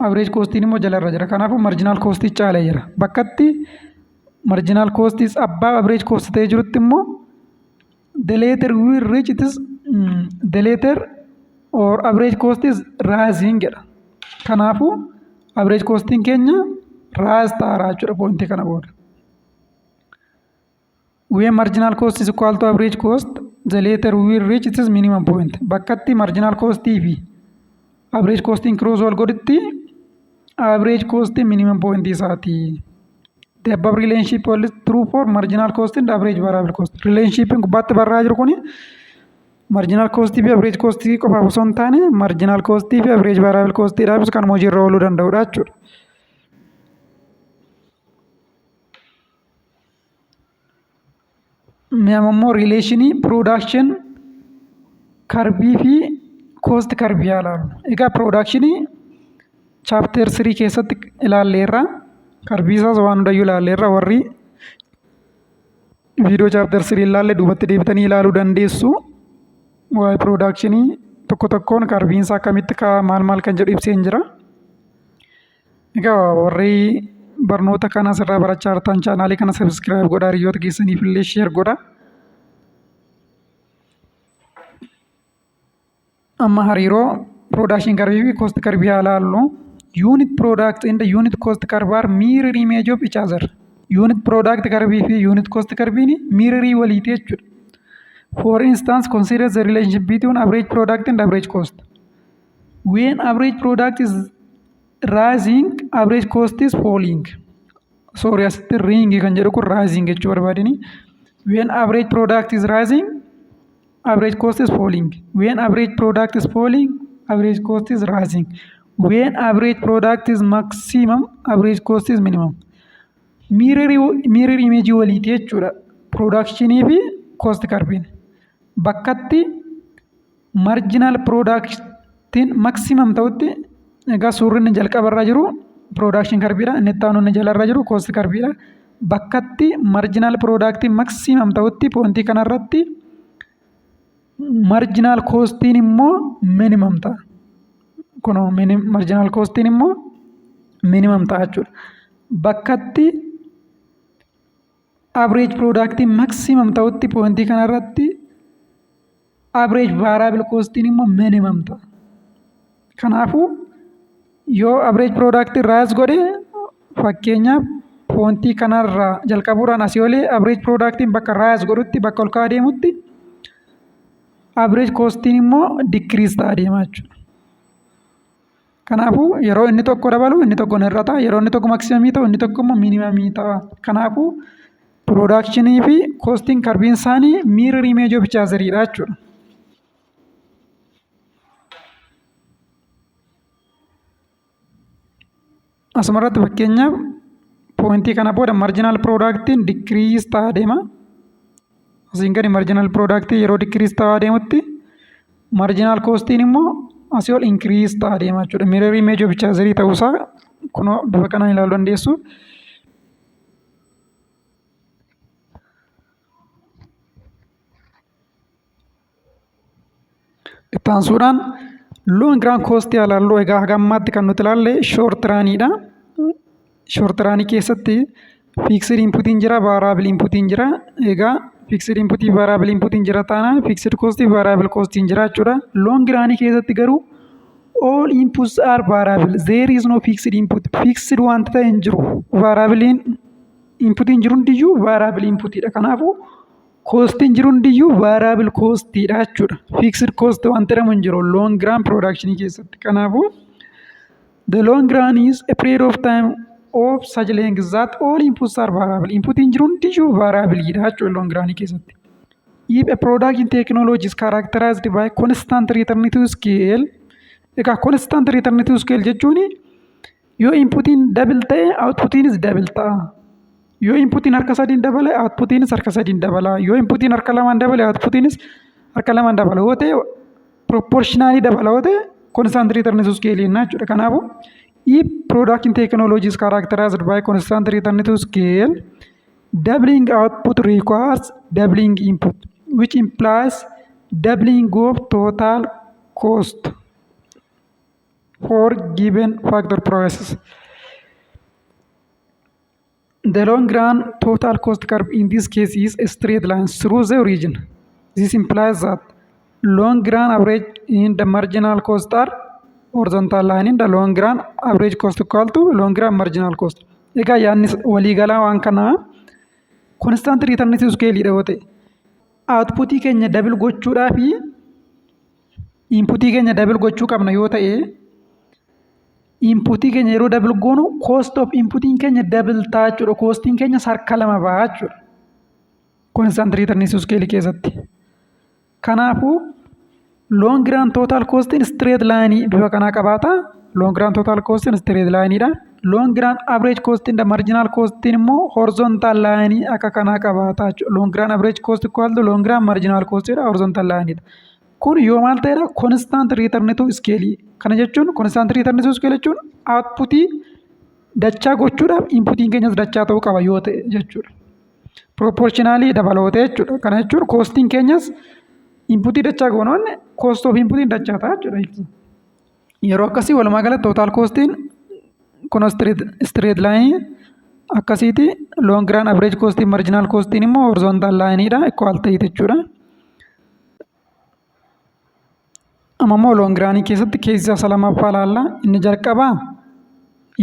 Average costiin immoo jalarra jira. Kanaafuu marginal costii caalee jira. Bakkatti marginal cost is above average cost ta'ee jirutti immoo the later will reach it is the later or average cost is rising jedha. Kanaafuu average costiin keenya rise ta'a jechuudha pointii kana booda. When marginal cost is equal to average cost, the later will reach its minimum point. Bakkatti marginal cost fi average costing cross wal godhutti average cost minimum point isaati. The above relationship is true for marginal cost and average variable cost. Relationship gubbaatti barraa jiru kuni marginal cost fi average cost qofaaf osoo hin taane marginal cost fi average variable cost dhaabis kan hojiirra ooluu danda'udha jechuudha. Ammoo rileeshinii production karbii fi cost karbii ilaalu. Egaa production chapter 3 keessatti ilaalleerra. Karbii isaas waan hundayyuu ilaalleerra. Warri viidiyoo chapter 3 ilaalle duubatti deebitanii ilaaluu dandeessu. Waa'ee production tokko tokkoon karbiin isaa akkamitti maal kan jedhu ibseen jira. Egaa warri barnoota kana asirraa barachaa jirtan chaanaalii kana subscribe godhaa, hiriyoota keessaniif illee share godhaa. Amma hariiroo production karbii fi cost karbii haa ilaallu. Unit product and unit cost curve are mirror image of each other. Unit product karbii fi unit cost karbiin mirrorii waliiti jechuudha. For instance, consider the relationship between average product and average cost. When average product is rising, average cost is falling. Sorry, asitti ring kan jedhu kun rising jechuu barbaadini. When average product is rising, average cost is falling. When average product is falling, average cost is rising. When average product is maximum, average cost is minimum. Mirror image waliiti jechuudha. Production fi cost karbiin. Bakkatti marginal productiin maximum ta'utti egaa suurri inni jalqabarra jiru production karbiidha. Inni itti aanu inni jalarra jiru cost karbiidha. Bakkatti marginal productiin maximum ta'utti pointii kanarratti marginal costiin immoo minimum ta'a. Kun marginal costiin immoo minimum ta'a jechuudha. Bakkatti average productiin maximum ta'utti pointii kanarratti average variable costiin immoo minimum ta'a. Kanaafuu yoo average productiin rise godhe fakkeenyaaf pointii kanarraa jalqabuudhaan asii olee average productiin bakka rise godhutti bakka ol ka'aa deemutti average costiin immoo decrease ta'a deemaa jechuudha. Kanaafuu yeroo inni tokko dabalu inni tokko hir'ata. Yeroo inni tokko maksimamii ta'u inni tokko immoo minimamii ta'a. Kanaafuu productionii fi costiin karbiin isaanii mirror image of each other'idha jechuudha. Asumarratti fakkeenyaaf pointii kana booda marginal productiin decrease ta'a deema. Asiin gadi marginal productii yeroo decrease ta'a deemutti marginal costiin immoo asii ol increase ta'a deema jechuudha. Mirror image of each other ta'uusaa kunoo bifa kanaan ilaaluu dandeessu. Itti aansuudhaan long run cost ilaallu. Egaa haga ammaatti kan nuti ilaalle short run'idha. Short run keessatti fixed inputiin jira, variable inputiin jira. Egaa fixed inputii variable inputiin jira taanaan fixed cost variable costiin jira jechuudha. Long run keessatti garuu all inputs are variable. There is no fixed input. Fixed wanta ta'e hin jiru. Variablein inputiin jiru hundiyyuu variable inputidha. Kanaafuu coostiin jiru hundiyyuu variable costidha jechuudha. Fixed cost wanta jedhamu hin jiru long run production keessatti. Kanaafuu the long run is a period of time of such length that all inputs are variable. Inputiin jiru hundiyyuu variableidha jechuudha long run keessatti. If a product in technology is characterized by constant return to scale, egaa constant return to scale jechuun yoo inputiin double ta'e outputiin double ta'a. Yoo inputiin harka sadiin dabale outputiin harka sadiin dabala. Yoo inputiin harka lamaan dabale outputiin harka lamaan dabala. Yoo ta'e proportionally dabala yoo ta'e constant return to scale jenna jechuudha. Kanaafuu if product in technology is characterized by constant return to scale, doubling output requires doubling input, which implies doubling of total cost for given factor process. The long run total cost curve in this case is a straight line through the origin. This implies that long run average in the marginal cost are horizontal line in the long run average cost equal to long run marginal cost. Egaa yaanni waliigalaa waan kanaa constant return to scale dha yoo ta'e outputii keenya double gochuudhaaf inputii keenya double gochuu qabna yoo ta'e inputii keenya yeroo double goonu cost of inputiin keenya double ta'a jechuudha. Costiin keenya harka lama ba'a jechuudha constant return to scale keessatti. Kanaafuu long run total cost in straight line bifa kanaa qabaata. Long run total cost in straight line dha. Long run average cost in the marginal cost immoo horizontal line akka kanaa qabaata. Long run average cost equal to long run marginal cost dha horizontal line dha. Kun yoo maal ta'edha constant return to scale. Kana jechuun constant return to scale jechuun outputii dachaa gochuudhaaf inputiin keenyas dachaa ta'uu qaba yoo ta'e jechuudha. Proportionally dabaloota jechuudha. Kana jechuun costiin keenyas inputii dachaa goonoon cost of inputiin dachaa ta'a jechuudha. Yeroo akkasii walumaa galatti total costiin kun straight line akkasiiti. Long run average costiin marginal costiin immoo horizontal line dha equal ta'e jechuudha. Amma immoo long run keessatti keessa isa lamaffaa ilaalla. Inni jalqabaa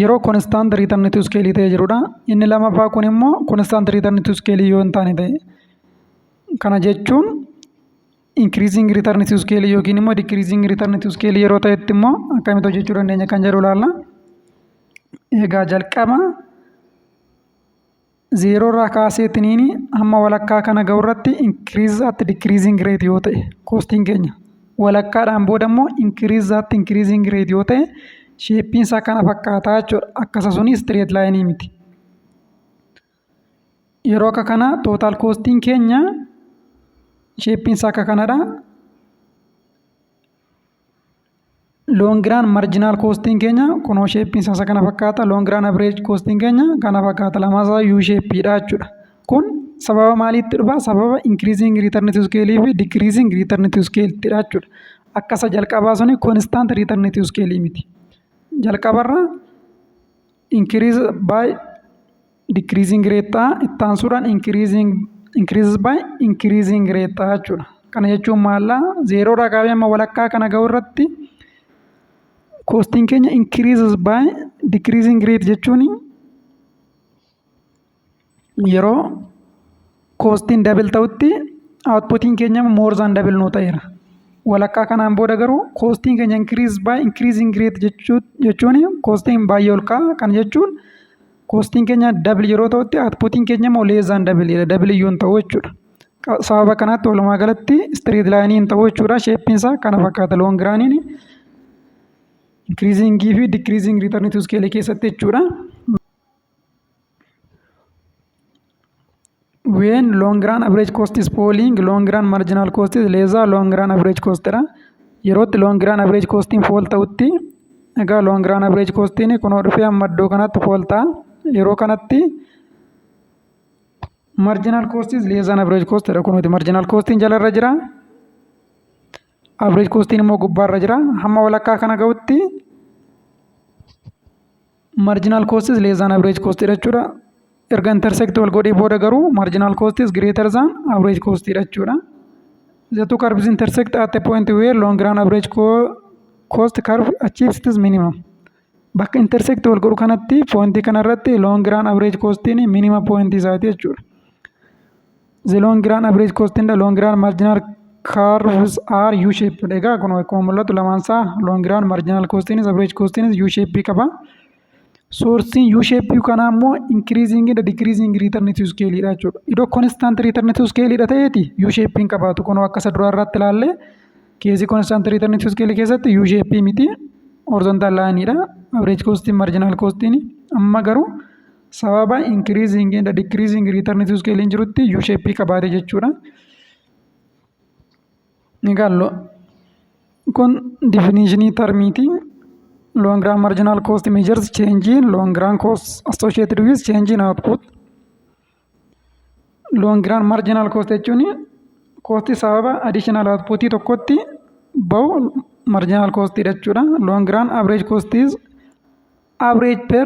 yeroo constant return to scale ta'e jirudha. Inni lamaffaa kun immoo constant return to scale yoo hin taane ta'e. Kana jechuun increasing return to scale yookiin immoo decreasing return to scale yeroo ta'etti immoo akkamitti hojjechuu dandeenya kan jedhu ilaalla. Egaa jalqaba zeeroo irraa kaaseetiniin hamma walakkaa kana ga'u irratti increase at decreasing rate yoo ta'e costiin keenya walakkaadhaan booda immoo increase at increasing rate yoo ta'e sheeppiin isaa kana fakkaataa jechuudha. Akkasa suni straight line miti. Yeroo akka kana total costiin keenya sheeppiin isaa akka kanadha. Long run marginal costiin keenya kunoo sheeppiin isaa kana fakkaata. Long run average costiin keenya kana fakkaata. Lamaasaa U sheeppiidha jechuudha. Kun sababa maaliitti dhufa? Sababa increasing return to scale fi decreasing return to scale dha jechuudha. Akkasa jalqabaa suni constant return to scale miti. Jalqabarra increase by decreasing rate ta'a. Itti aansuudhaan increases by increasing rate ta'a jechuudha. Kana jechuun maalla zeeroo irraa kaabee amma walakkaa kana ga'u irratti costiin keenya increases by decreasing rate jechuun yeroo costiin double ta'utti outputiin keenya more than double nuu ta'eera. Walakkaa kanaan booda garuu costiin keenya increase by increasing rate jechuun costiin baay'ee ol ka'a. Kana jechuun costiin keenya double yeroo ta'utti outputiin keenya immoo less than double double iyyuu hin ta'u jechuudha. Sababa kanaatti walumaa galatti straight line hin ta'u jechuudha. Sheeppiin isaa kana fakkaata long runiin increasing fi decreasing return to scale keessatti jechuudha. When long run average cost is falling, long run marginal cost is less than long run average cost dha. Yerootti long run average costiin fall ta'utti egaa long run average costiin kunoo dhufee amma iddoo kanatti fall ta'a. Yeroo kanatti marginal cost is less than average cost dha. Kunuuti marginal costiin jalarra jira. Average costiin immoo gubbaarra jira. Hamma walakkaa kana ga'utti marginal cost is less than average cost jechuudha. Erga intersect wal godhee booda garuu marginal cost is greater than average cost jechuudha. The two curves intersect at a point where long run average cost curve achieves this minimum. Bakka intersect wal godhu kanatti pointii kanarratti long run average costiin minimum pointii isaati jechuudha. The long run average cost and the long run marginal curves are U-shaped. Egaa kun akkuma mul'atu lamaan isaa long run marginal costiin average costiin U-shape qaba. Sourcing U-shape kanaa immoo increasing and decreasing return to scale dha jechuudha. Iddoo constant return to scale dha ta'eeti U-shape qabaatu kun akka isa duraa irratti ilaalle keesii constant return to scale keessatti U-shape miti horizontal line dha. Average costiin marginal costiin amma garuu sababa increasing and decreasing return to scale jirutti U-shape qabaate jechuudha. Egaa kun definitionii termiiti. Long run marginal cost measures change in long run costs associated with change in output. Long run marginal cost jechuun cost sababa additional output tokkotti bahu marginal cost jechuudha. Long run average cost is average per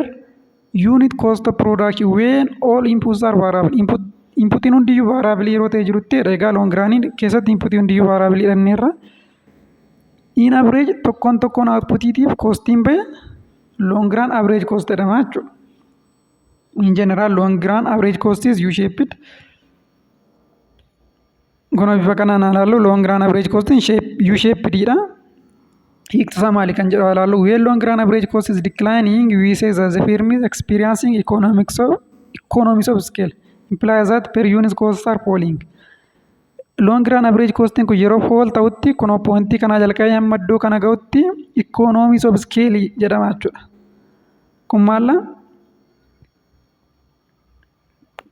unit cost of production when all inputs are variable. Inputiin hundiyyuu variable yeroo ta'e jirutti egaa long run keessatti inputiin hundiyyuu variable jedhaneerra. In average tokkoon outputiitiif costiin bahe long run average cost jedhama jechuudha. In general long run average cost is U-shaped. Kun bifa kanaan ilaallu long run average cost U-shaped dha. Hiiktusaa maali kan jedhu ilaallu when long run average cost is declining we say that the firm is experiencing economies of scale implies that per unit costs are falling. Long run average costiin kun yeroo fall ta'utti kun pointii kana jalqabee hamma iddoo kana ga'utti economies of scale jedhama jechuudha. Kun maalla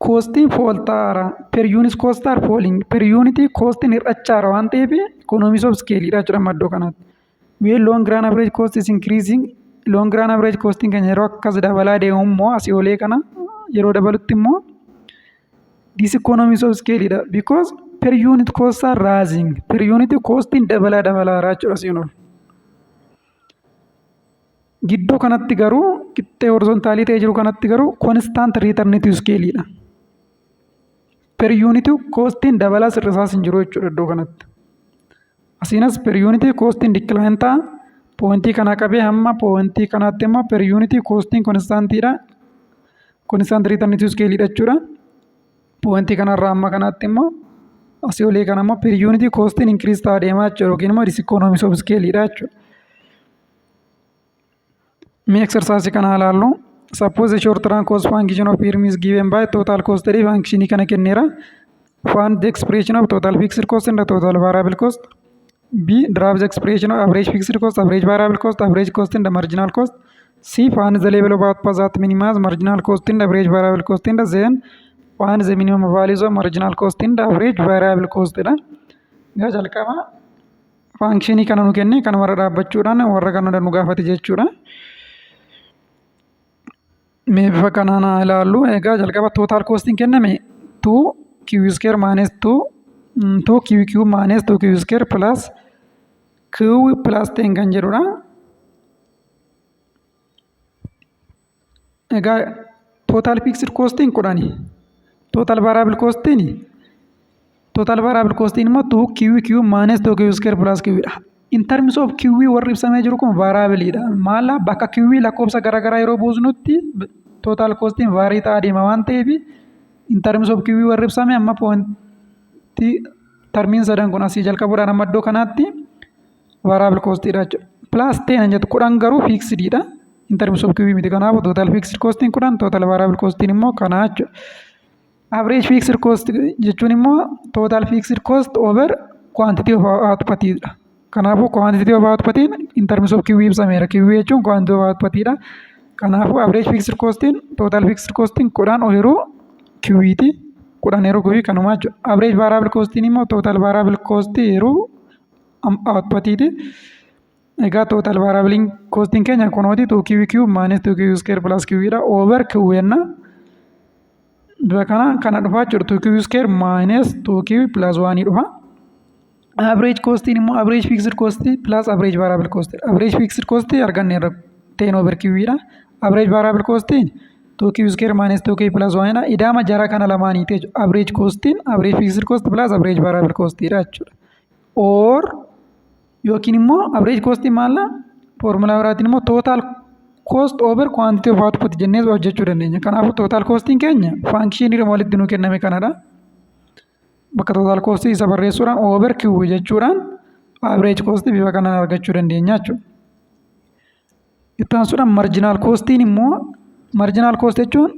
costiin fall ta'aara per unit costs are falling per unit costiin hir'achaara waan ta'eef economies of scale dha jechuudha amma iddoo kanatti. When long run average cost is increasing long run average costiin kan yeroo akkas dabalaa deemu immoo asii olee kana yeroo dabalutti immoo this economies of scale dha because per unit costs are rising per unit costiin dabalaa jechuudha asiin ol. Gidduu kanatti garuu qixxee horizontaalii ta'ee jiru kanatti garuu constant return to scale dha. Per unit costiin dabalaa sirrisaas hin jiru jechuudha iddoo kanatti. Asiinas per unit costiin decline ta'a. Pointii kana qabee hamma pointii kanaatti immoo per unit costiin constantidha. Constant return to scale dha jechuudha. Pointii kanarraa amma kanaatti immoo asii olee kana immoo per unit costiin increase ta'aa deemaa jechuudha yookiin immoo this economies of scale dha jechuudha. Mee exercise kana ilaallu. Suppose the short run cost function of firm is given by total cost jedhee function kana kenneera. Find the expression of total fixed cost and the total variable cost. B. Derive the expression of average fixed cost, average variable cost, average cost and the marginal cost. C. Find the level of output that minimizes marginal cost and average variable cost and then find the minimum values of marginal cost and average variable cost. Gaa jalqaba function kana nu kenne kan warra dhaabbachuudhaan warra kana nu gaafate jechuudha. Mee bifa kanaan ilaallu egaa jalqaba total costiin kenname 2q square minus 2qq minus 2q square plus q plus 10 kan jedhudha. Egaa total fixed costiin 10 total variable costiin immoo 2qq minus 2q square plus q dha. In terms of q warri ibsamee jiru kun variable dha. Maala bakka q lakkoofsa garaagaraa yeroo buusnutti total costiin vaarii ta'aa deema waan ta'eef in terms of q warri ibsame amma pointii termiin sadan kun asii jalqabuudhaan amma iddoo kanaatti variable costidha jechuudha. Plus 10 jettu 10 garuu fixed dha. In terms of q miti kanaaf total fixed costiin 10 total variable costiin immoo kana jechuudha. Average fixed cost jechuun immoo total fixed cost over quantity of output dha. Kanaafuu quantity of output in terms of q ibsameera. Q jechuun quantity of output dha. Kanaafuu average fixed costiin total fixed costiin 10 ooyiruu q ti. 10 yeroo q kanuma jechuudha. Average variable costiin immoo total variable cost yeroo output ti. Egaa total variable costiin keenya kunooti 2qq minus 2q square plus q dha over q yenna. Kana dhufaa jiru 2q square minus 2q plus 1 dhufa. Average costiin immoo average fixed cost plus average variable cost. Average fixed cost arganneerra 10 over q dha. Average variable costiin 2q square minus 2q plus 1 dha. Idaama jara kana lamaaniiti jechuudha. Average costiin average fixed cost plus average variable cost dha jechuudha. Or yookiin immoo average cost maalla formula biraatiin immoo total cost over quantity of output jennee hojjechuu dandeenya. Kanaafuu total costiin keenya function walitti nuu kenname kanadha. Bakka total cost isa barreessuudhaan over q jechuudhaan average cost bifa kanaan argachuu dandeenya jechuudha. Itti aansuudhaan marginal costiin immoo marginal cost jechuun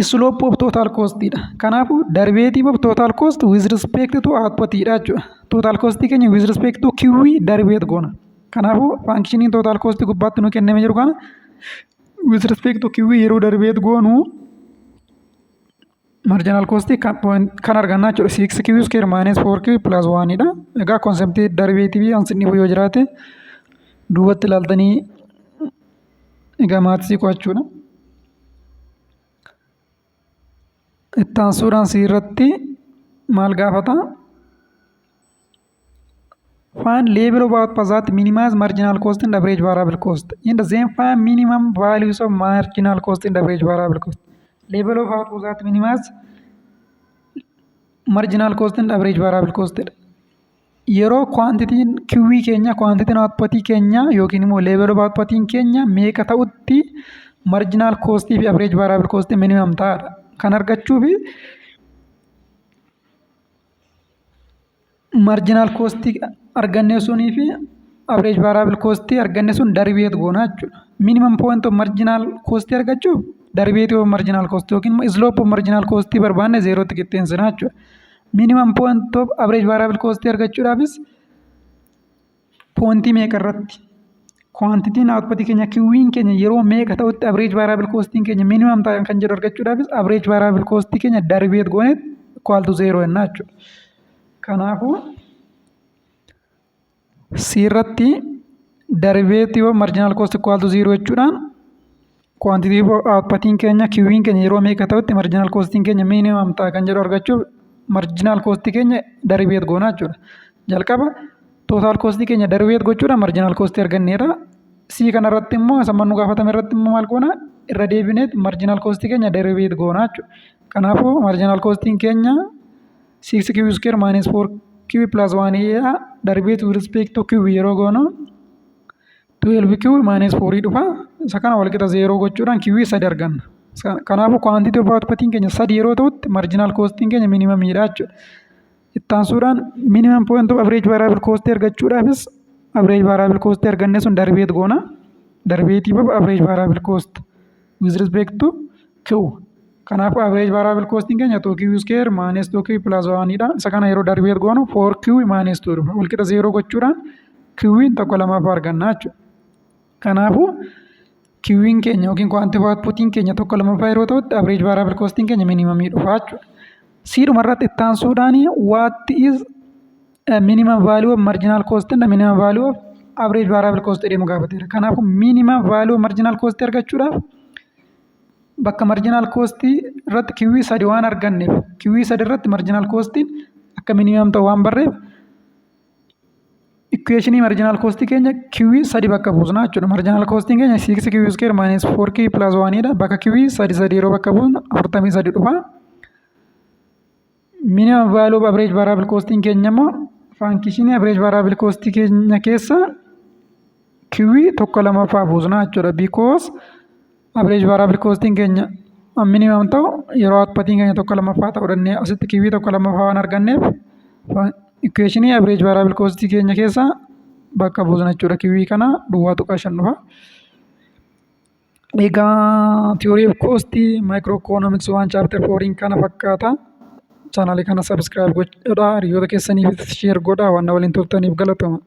slope of total cost dha. Kanaafuu derivative of total cost with respect to output dha jechuudha. Total cost keenya with respect to q derivate goona. Kanaafuu functioning total cost gubbaatti nu kenname jiru kana with respect to q yeroo derivate goonu marginal cost kan arganna jechuudha. 6q square minus 4q plus 1 dha. Egaa concept derivative ansinni yoo jiraate duubatti ilaaltanii egaa maatisii qo'achuudha. Itti aansuudhaan asirratti maal gaafata? Find level of output that minimize marginal cost and average variable cost. In the same find minimum values of marginal cost and average variable cost. Level of output that minimize marginal cost and average variable cost. Yeroo quantitiin QV keenya quantitiin output keenya yookiin immoo level of output keenya meeqa ta'utti marginal cost fi average variable cost minimum ta'adha. Kan argachuuf marginal cost arganne sunii fi average variable cost arganne sun derivate goona jechuudha. Minimum point of marginal cost argachuuf derivative of marginal cost yookiin slope of marginal cost barbaanne zeerootti qixxeessina jechuudha. Minimum point of average variable cost argachuudhaafis pointii meeqa irratti quantitiin output keenya q'n keenya yeroo meeqa ta'utti average variable cost keenya minimum ta'an kan jedhu argachuudhaafis average variable cost keenya derivate goone equal to 0 jennaa jechuudha. Kanaafuu sirratti derivative of marginal cost equal to 0 jechuudhaan quantity output keenya q'n keenya yeroo meeqa ta'utti marginal cost keenya minimum ta'a kan jedhu argachuuf marginal cost keenya derivate goona jechuudha. Jalqaba total cost keenya derivate gochuudha marginal cost arganneera. C kanarratti immoo samman nu gaafatame irratti immoo maal goona irra deebineet marginal cost keenya derivate goona jechuudha. Kanaafuu marginal cost keenya 6q square minus 4q plus 1 derivate with respect to q yeroo goonu 12q minus 4 dhufa. Isa kana wal qixa 0 gochuudhaan q sadi arganna. Kanaafuu quantity of output keenya sadi yeroo ta'utti marginal cost keenya minimum dha jechuudha. Itti aansuudhaan minimum point of average variable cost argachuudhaafis average variable cost arganne sun derivate goona. Derivative of average variable cost with respect to q. Kanaafuu average variable cost keenya 2q square minus 2q plus 1 dha. Isa kana yeroo derivate goonu 4q minus 2 dhufa. Wal qixa 0 gochuudhaan q tokko lamaaf arganna jechuudha. Kanaafuu q'n keenya yookiin quantity of output keenya tokko lamaffaa yeroo ta'utti average variable cost keenya minimum dhufa jechuudha. Siidhuma irratti itti aansuudhaan what is a minimum value of marginal cost and minimum value of average variable cost jedhamu gaafateera. Kanaafuu minimum value of marginal cost argachuudhaaf bakka marginal cost irratti qw sadi waan arganneef qw sadi irratti marginal cost akka minimum ta'u waan barreef equation marginal cost keenya qw sadi bakka buusna jechuudha. Marginal cost keenya 6q square minus 4q plus 1 dha. Bakka qw sadi yeroo bakka buusnu 43 dhufa. Minimum value of average variable cost keenya immoo function average variable cost keenya keessa qw tokko lamaffaa buusna jechuudha. Because average variable cost keenya minimum ta'u yeroo output keenya tokko lamaffaa ta'uu dandeenya. Asitti qw tokko lamaffaa waan arganneef equation average variable cost keenya keessa bakka buusna jechuudha. Qw kana duwwaa tuqaa 5 dhufa. Egaa theory of cost microeconomics 1 chapter 4 kana fakkaata. Channel kana subscribe godhaa, hiriyoota keessaniif share godhaa, waan waliin turtaniif galatoomaa.